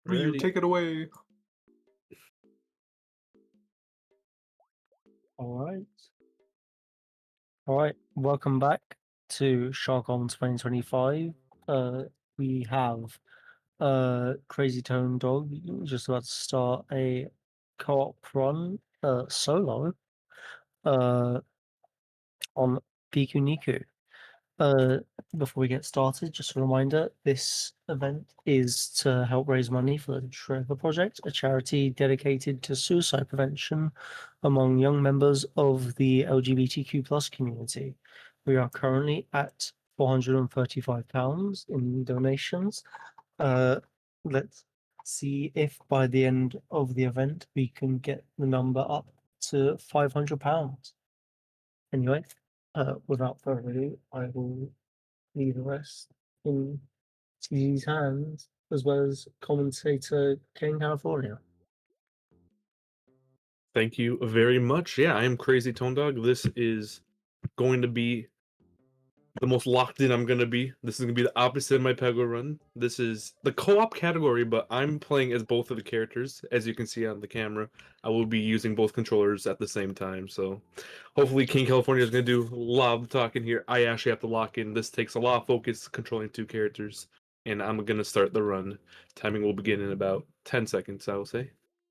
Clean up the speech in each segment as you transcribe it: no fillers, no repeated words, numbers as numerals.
Ryu, Ready. take it away. All right. All right. Welcome back to SHARCOM 2025. We have crazytonedog just about to start a co-op run solo on Pikuniku. Before we get started, just a reminder, this event is to help raise money for the Trevor Project, a charity dedicated to suicide prevention among young members of the LGBTQ+ community. We are currently at £435 in donations. Let's see if by the end of the event we can get the number up to £500. Anyway, without further ado, I will leave the rest in TG's hands, as well as commentator Ken California. Thank you very much. Yeah, I am Crazy Tone Dog. This is going to be the most locked in I'm going to be. This is going to be the opposite of my Pego run. This is the co-op category, but I'm playing as both of the characters. As you can see on the camera, I will be using both controllers at the same time. So hopefully King California is going to do a lot of the talking here. I actually have to lock in. This takes a lot of focus controlling two characters. And I'm going to start the run. Timing will begin in about 10 seconds, I will say.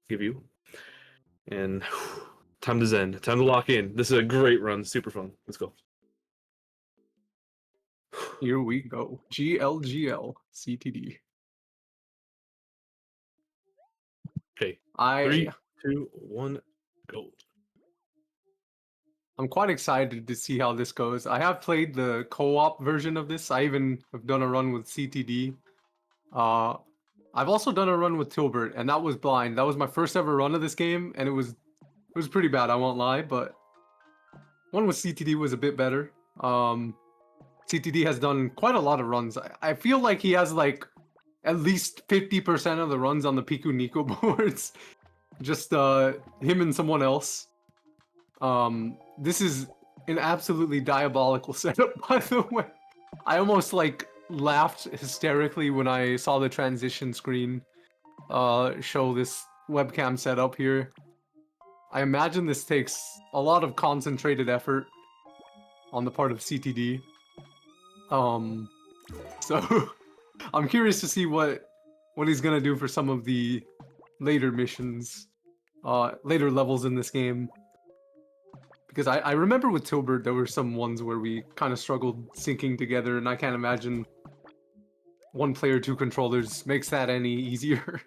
Give you. And time to zen. Time to lock in. This is a great run. Super fun. Let's go. Here we go. GLGL CTD. Okay. 3, 2, 1, go. I'm quite excited to see how this goes. I have played the co-op version of this. I even have done a run with CTD. I've also done a run with Tilbert, and that was blind. That was my first ever run of this game, and it was pretty bad, I won't lie, but one with CTD was a bit better. CTD has done quite a lot of runs. I feel like he has like at least 50% of the runs on the Pikuniku boards. Just him and someone else. This is an absolutely diabolical setup, by the way. I almost like laughed hysterically when I saw the transition screen show this webcam setup here. I imagine this takes a lot of concentrated effort on the part of CTD. So I'm curious to see what he's gonna do for some of the later missions, later levels in this game. Because I remember with Tilbert there were some ones where we kind of struggled syncing together, and I can't imagine one player, two controllers makes that any easier.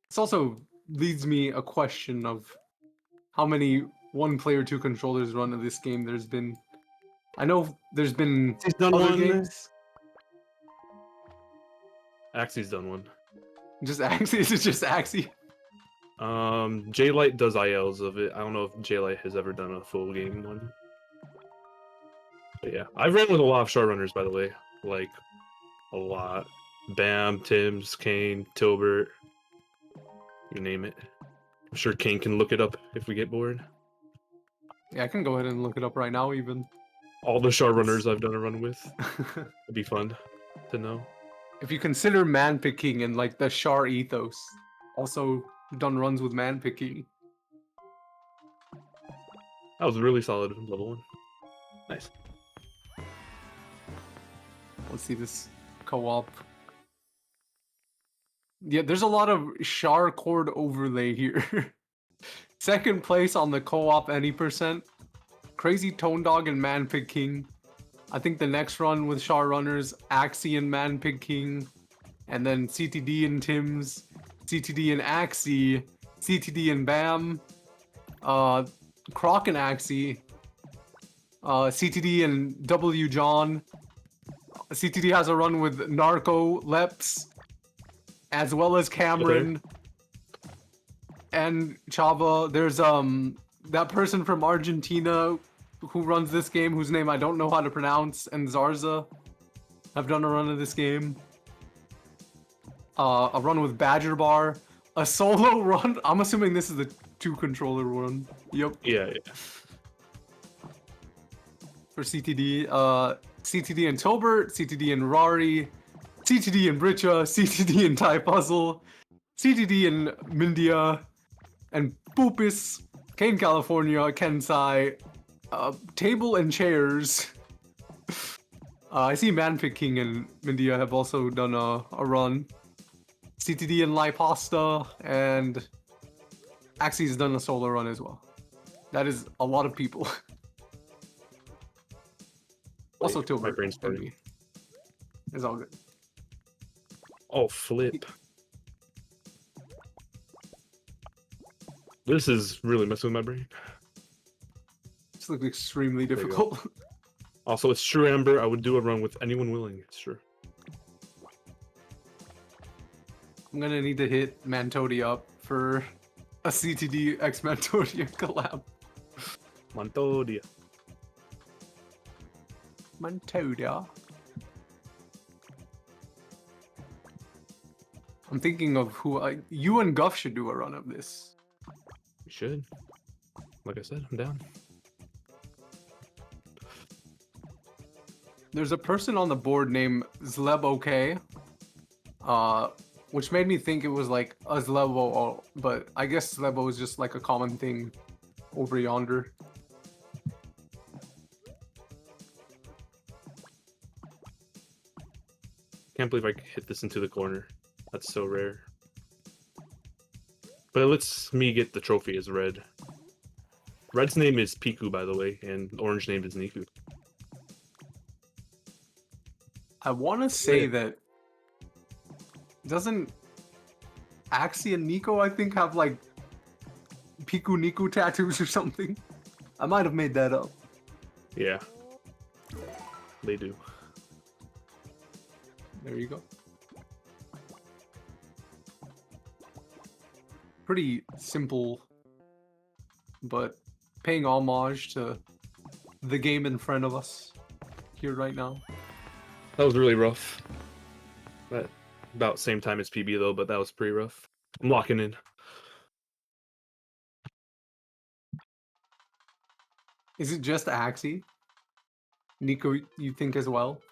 This also leads me a question of how many one player, two controllers run of this game there's been. I know there's been other games. Axie's done one. Just Axie? Is it just Axie? J-Light does ILs of it. I don't know if J-Light has ever done a full game one. But yeah, I've ran with a lot of short runners, by the way. Like, a lot. Bam, Tim's, Kane, Tilbert. You name it. I'm sure Kane can look it up if we get bored. Yeah, I can go ahead and look it up right now, even. All the short runners I've done a run with. It'd be fun to know. If you consider man picking and like the Char ethos, also done runs with man picking. That was a really solid level 1. Nice. Let's see this co-op. Yeah, there's a lot of Char chord overlay here. Second place on the co-op any percent. Crazy Tone Dog and Man Pig King. I think the next run with Char Runners, Axie and Man Pig King, and then CTD and Tim's, CTD and Axie, CTD and Bam, Croc and Axie, CTD and W John. CTD has a run with Narco, Leps, as well as Cameron and Chava. There's that person from Argentina who runs this game, whose name I don't know how to pronounce, and Zarza have done a run of this game. A run with Badger Bar, a solo run. I'm assuming this is the 2-controller run. Yep. Yeah. For CTD, CTD and Tilbert, CTD and Rari, CTD in Bricha, CTD in Thai Puzzle, CTD in Mindia, and Boopis, Kane, California, Kensai, Table and Chairs. I see Manpick King and Mindia have also done a run. CTD and Lai Pasta, and Axie's done a solo run as well. That is a lot of people. Also, Wait, Tilburg. my brain's can burning. be. It's all good. Oh, flip. This is really messing with my brain. This looks extremely There you go. difficult. Also, it's true, Amber. I would do a run with anyone willing. It's true. I'm gonna need to hit Mantodi up for a CTD X Mantodia collab. Montodia. Mantodia. I'm thinking of you and Guff should do a run of this. We should. Like I said, I'm down. There's a person on the board named Zleb OK, which made me think it was like a Zlebo, but I guess Zlebo is just like a common thing over yonder. Can't believe I hit this into the corner. That's so rare. But it lets me get the trophy as red. Red's name is Piku, by the way, and orange name is Niku. I want to say Yeah. that doesn't Axie and Nico, I think, have like Pikuniku tattoos or something? I might have made that up. Yeah. They do. There you go. Pretty simple, but paying homage to the game in front of us here right now. That was really rough. That about same time as PB though, but that was pretty rough. I'm locking in. Is it just Axie? Nico, you think as well?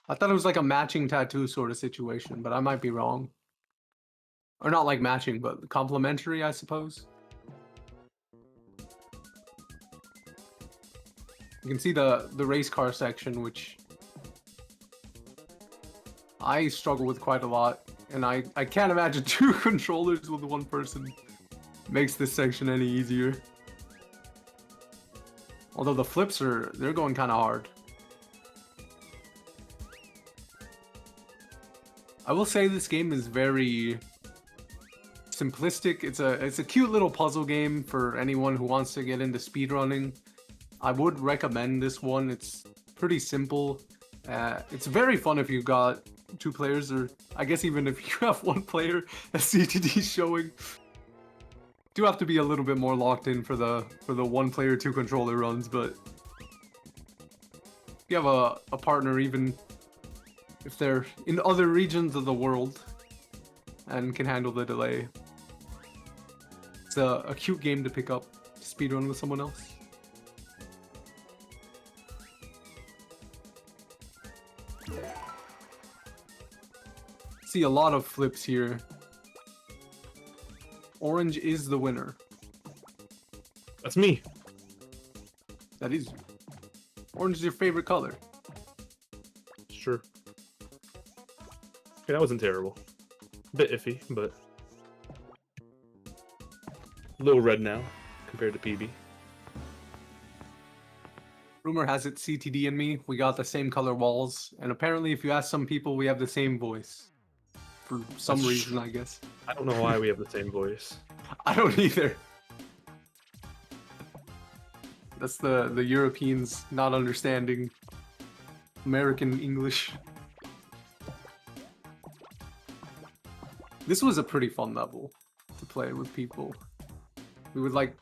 I thought it was like a matching tattoo sort of situation, but I might be wrong. Or not like matching, but complementary, I suppose. You can see the race car section, which I struggle with quite a lot, and I can't imagine 2 controllers with 1 person makes this section any easier. Although the flips they're going kind of hard. I will say this game is very simplistic. It's a cute little puzzle game for anyone who wants to get into speedrunning. I would recommend this one. It's pretty simple. It's very fun if you've got 2 players, or I guess even if you have 1 player as CTD showing. Do have to be a little bit more locked in for the 1 player 2 controller runs, but if you have a partner, even if they're in other regions of the world and can handle the delay, it's a cute game to pick up to speedrun with someone else. See a lot of flips here. Orange is the winner. That's me. That is. Orange is your favorite color. Sure. Okay, that wasn't terrible. A bit iffy, but a little red now compared to PB. Rumor has it CTD and me, we got the same color walls, and apparently if you ask some people, we have the same voice. For some That's reason, I guess. I don't know why we have the same voice. I don't either. That's the Europeans not understanding American English. This was a pretty fun level to play with people. We would like...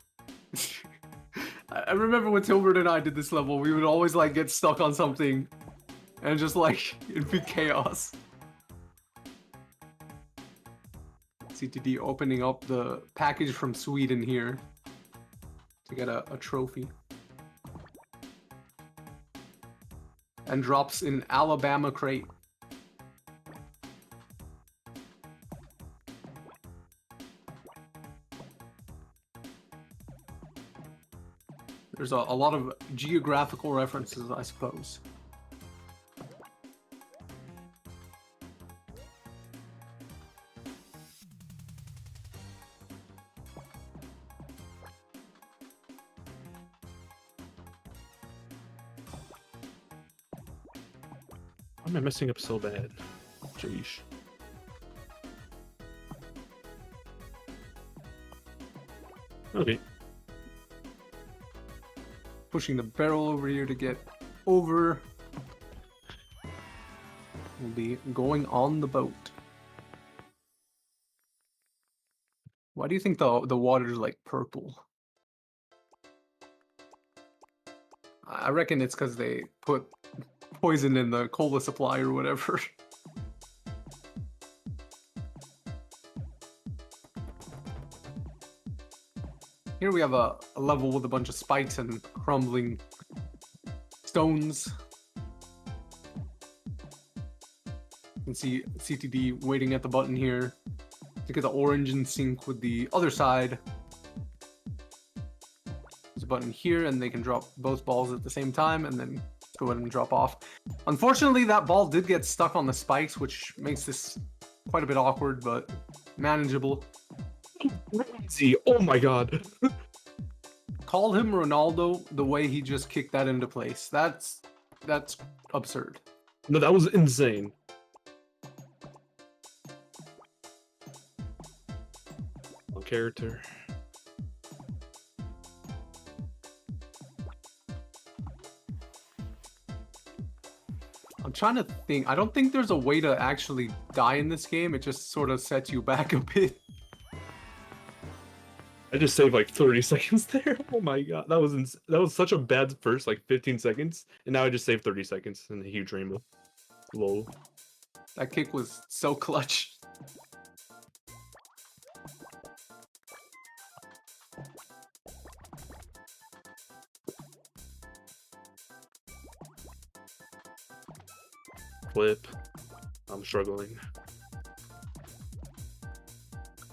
I remember when Tilbert and I did this level, we would always like get stuck on something and just like, it'd be chaos. CTD opening up the package from Sweden here to get a trophy. And drops an Alabama crate. There's a lot of geographical references, I suppose. Why am I messing up so bad? Jeez. Okay. Pushing the barrel over here to get over. We'll be going on the boat. Why do you think the water's like purple? I reckon it's because they put poison in the cola supply or whatever. Here we have a level with a bunch of spikes and crumbling stones. You can see CTD waiting at the button here to get the orange in sync with the other side. There's a button here and they can drop both balls at the same time and then go ahead and drop off. Unfortunately, that ball did get stuck on the spikes, which makes this quite a bit awkward, but manageable. See, oh my god. Call him Ronaldo the way he just kicked that into place. That's absurd. No, that was insane. Character. I'm trying to think. I don't think there's a way to actually die in this game. It just sort of sets you back a bit. I just saved like 30 seconds there. Oh my god, that was such a bad first like 15 seconds, and now I just saved 30 seconds in a huge rainbow. Lol. That kick was so clutch. Flip. I'm struggling.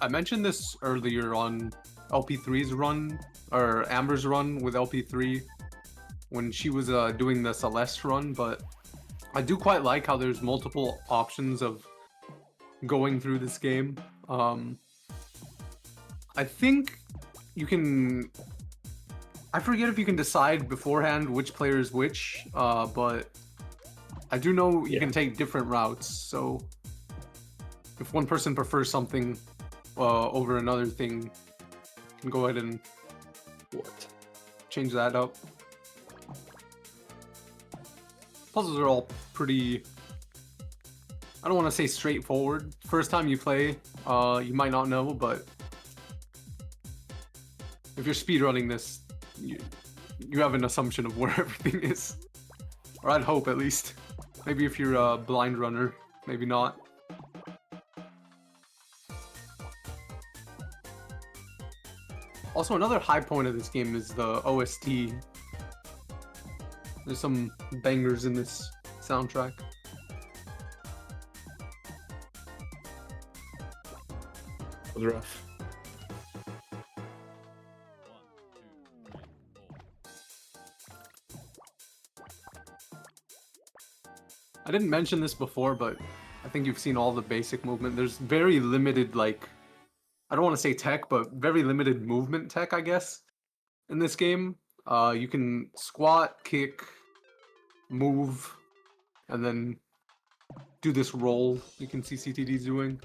I mentioned this earlier on LP3's run, or Amber's run with LP3 when she was doing the Celeste run, but I do quite like how there's multiple options of going through this game. I think you can... I forget if you can decide beforehand which player is which, but I do know you can take different routes, so if one person prefers something over another thing, you can go ahead and change that up. Puzzles are all pretty, I don't want to say straightforward. First time you play, you might not know, but if you're speedrunning this, you have an assumption of where everything is. Or I'd hope, at least. Maybe if you're a blind runner, maybe not. Also, another high point of this game is the OST. There's some bangers in this soundtrack. That was rough. I didn't mention this before, but I think you've seen all the basic movement. There's very limited, like, I don't want to say tech, but very limited movement tech, I guess, in this game. You can squat, kick, move, and then do this roll you can see CTD's doing.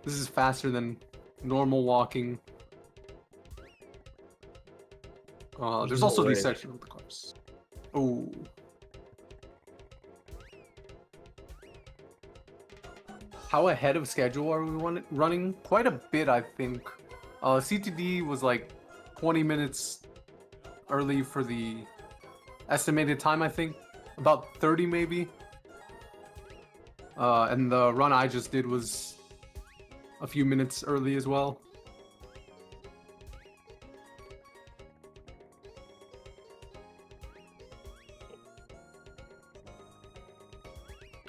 This is faster than normal walking. There's also these sections with the cars. Oh. How ahead of schedule are we running? Quite a bit, I think. CTD was like 20 minutes early for the estimated time, I think. About 30 maybe. And the run I just did was a few minutes early as well.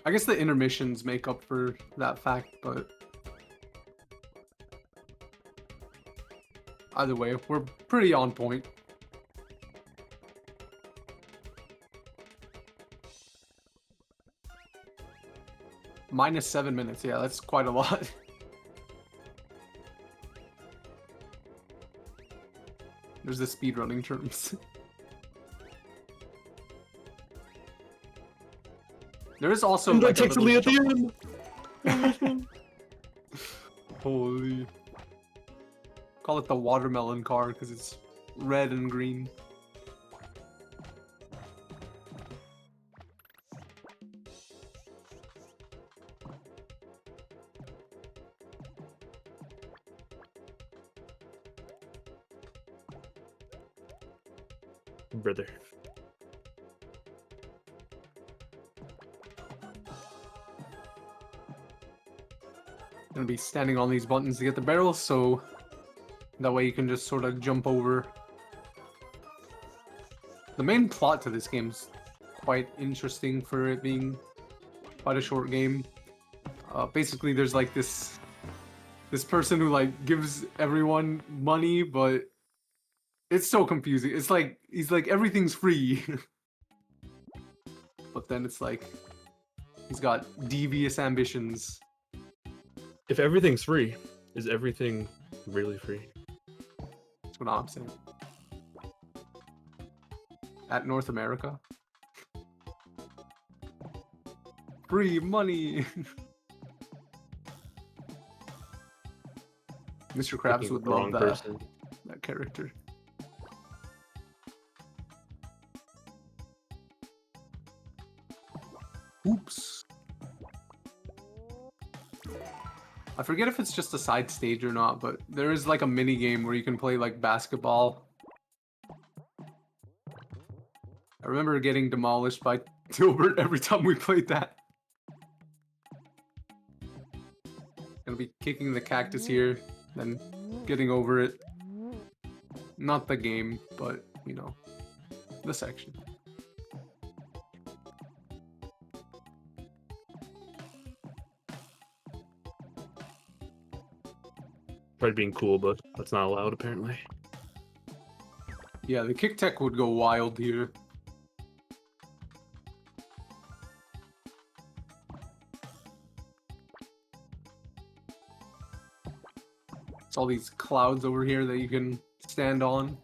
I guess the intermissions make up for that fact, but either way, we're pretty on point. Minus 7 minutes. Yeah, that's quite a lot. There's the speedrunning terms. There is also And like that takes a me little at the end. Holy. Call it the watermelon car because it's red and green. Brother. Gonna be standing on these buttons to get the barrels, so that way you can just sort of jump over. The main plot to this game's quite interesting for it being quite a short game. Basically, there's like this person who like gives everyone money, but it's so confusing. It's like he's like everything's free, but then it's like he's got devious ambitions. If everything's free, is everything really free? That's what I'm saying. At North America, free money. Mr. Krabs Picking would the love wrong that, person. that character. Oops. I forget if it's just a side stage or not, but there is like a mini game where you can play like basketball. I remember getting demolished by Tilbert every time we played that. Gonna be kicking the cactus here, then getting over it. Not the game, but you know, the section. Tried being cool, but that's not allowed apparently. Yeah, the kick tech would go wild here. It's all these clouds over here that you can stand on.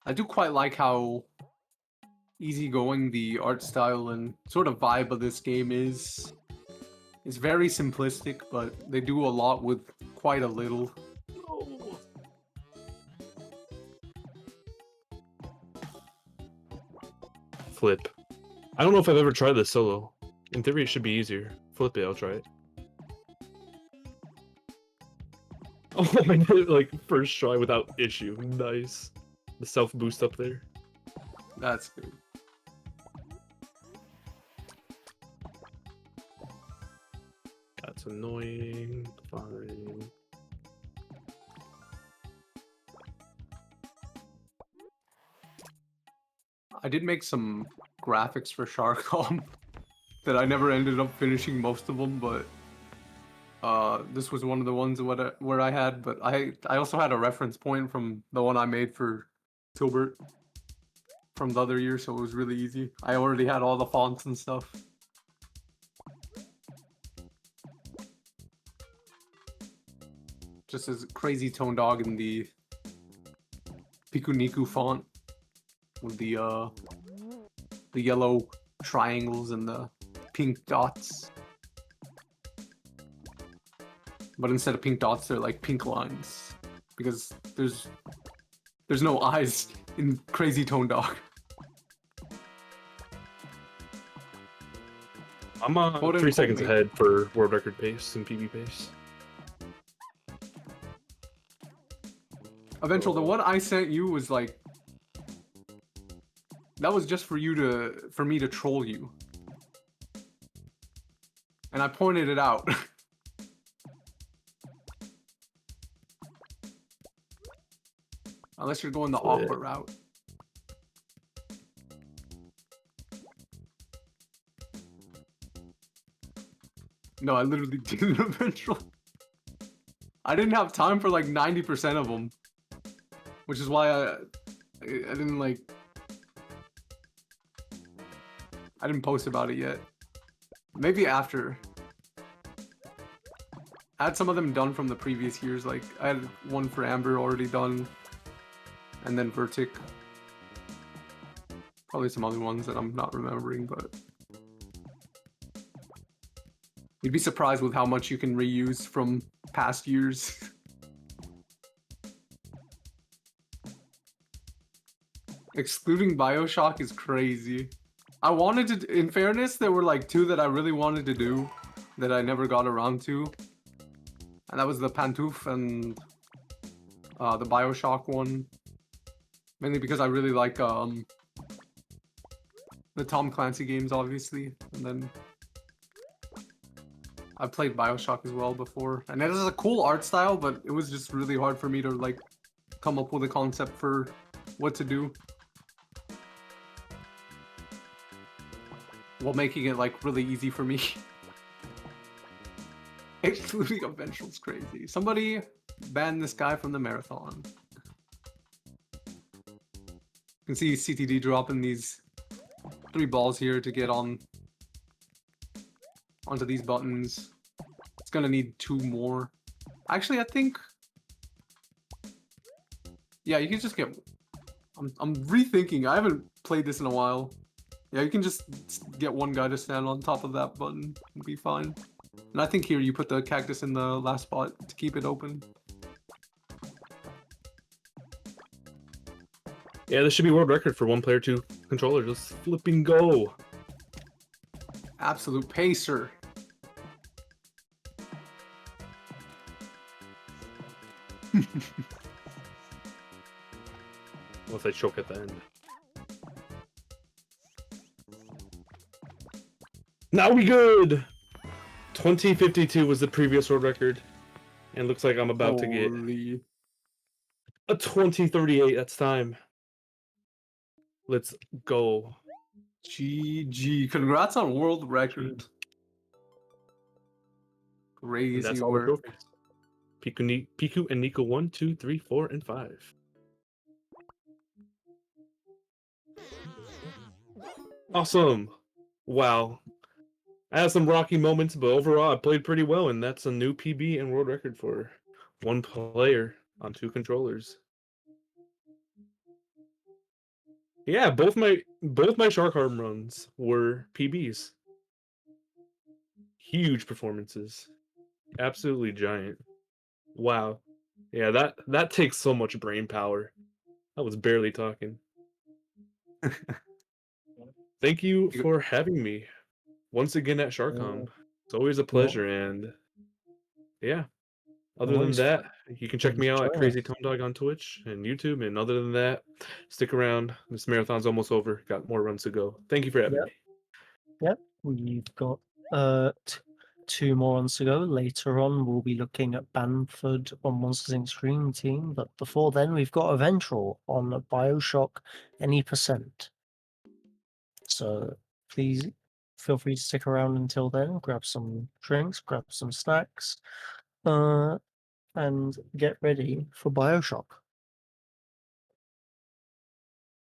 I do quite like how easygoing the art style and sort of vibe of this game is. It's very simplistic, but they do a lot with quite a little. Flip. I don't know if I've ever tried this solo. In theory, it should be easier. Flip it, I'll try it. Oh, I did it like first try without issue. Nice. The self boost up there. That's good. That's annoying. Fine. I did make some graphics for SHARCOM that I never ended up finishing most of them, but this was one of the ones where I had, but I also had a reference point from the one I made for Tilbert from the other year, so it was really easy. I already had all the fonts and stuff. Just as crazytonedog in the Pikuniku font with the yellow triangles and the pink dots. But instead of pink dots, they're like pink lines because there's no eyes in crazytonedog. I'm Quote 3 unquote seconds me. ahead for world record pace and PB pace. Eventual, the one I sent you was like, that was just for me to troll you. And I pointed it out. Unless you're going the Flip. awkward route. No, I literally didn't eventually. I didn't have time for like 90% of them. which is why I didn't like. I didn't post about it yet. Maybe after. I had some of them done from the previous years. Like I had one for Amber already done, and then Vertic. Probably some other ones that I'm not remembering, but you'd be surprised with how much you can reuse from past years. Excluding BioShock is crazy. I wanted to, in fairness, there were like two that I really wanted to do that I never got around to. And that was the Pantouf and the BioShock one. Mainly because I really like the Tom Clancy games, obviously. And then I played BioShock as well before. And it has a cool art style, but it was just really hard for me to like come up with a concept for what to do, while making it like really easy for me. Excluding eventual's crazy. Somebody ban this guy from the marathon. You can see CTD dropping these 3 balls here to get onto these buttons. It's gonna need 2 more. Actually, I think. Yeah, you can just get. I'm rethinking. I haven't played this in a while. Yeah, you can just get one guy to stand on top of that button and be fine. And I think here you put the cactus in the last spot to keep it open. Yeah, this should be world record for 1 player 2 controllers. Let's flipping go. Absolute pacer. Unless I choke at the end. Now we good! 2052 was the previous world record. And looks like I'm about to get Holy. a 2038. That's time. Let's go. GG. Congrats on world record. And Crazy that's all the work. trophies. Piku and Nico 1, 2, 3, 4, and 5. Awesome. Wow. I had some rocky moments, but overall I played pretty well, and that's a new PB and world record for 1 player on 2 controllers. Yeah, both my SHARCOM runs were PBs. Huge performances. Absolutely giant. Wow. Yeah, that takes so much brain power. I was barely talking. Thank you for having me once again at SHARCOM. It's always a pleasure, and yeah. Other than Always that, you can check me out at join us. crazytonedog on Twitch and YouTube. And other than that, stick around. This marathon's almost over. Got more runs to go. Thank you for having me. Yep, we've got 2 more runs to go. Later on, we'll be looking at Banford on Monsters Inc. Stream Team, but before then, we've got Eventual on BioShock any %. So please feel free to stick around until then. Grab some drinks, grab some snacks, and get ready for BioShock.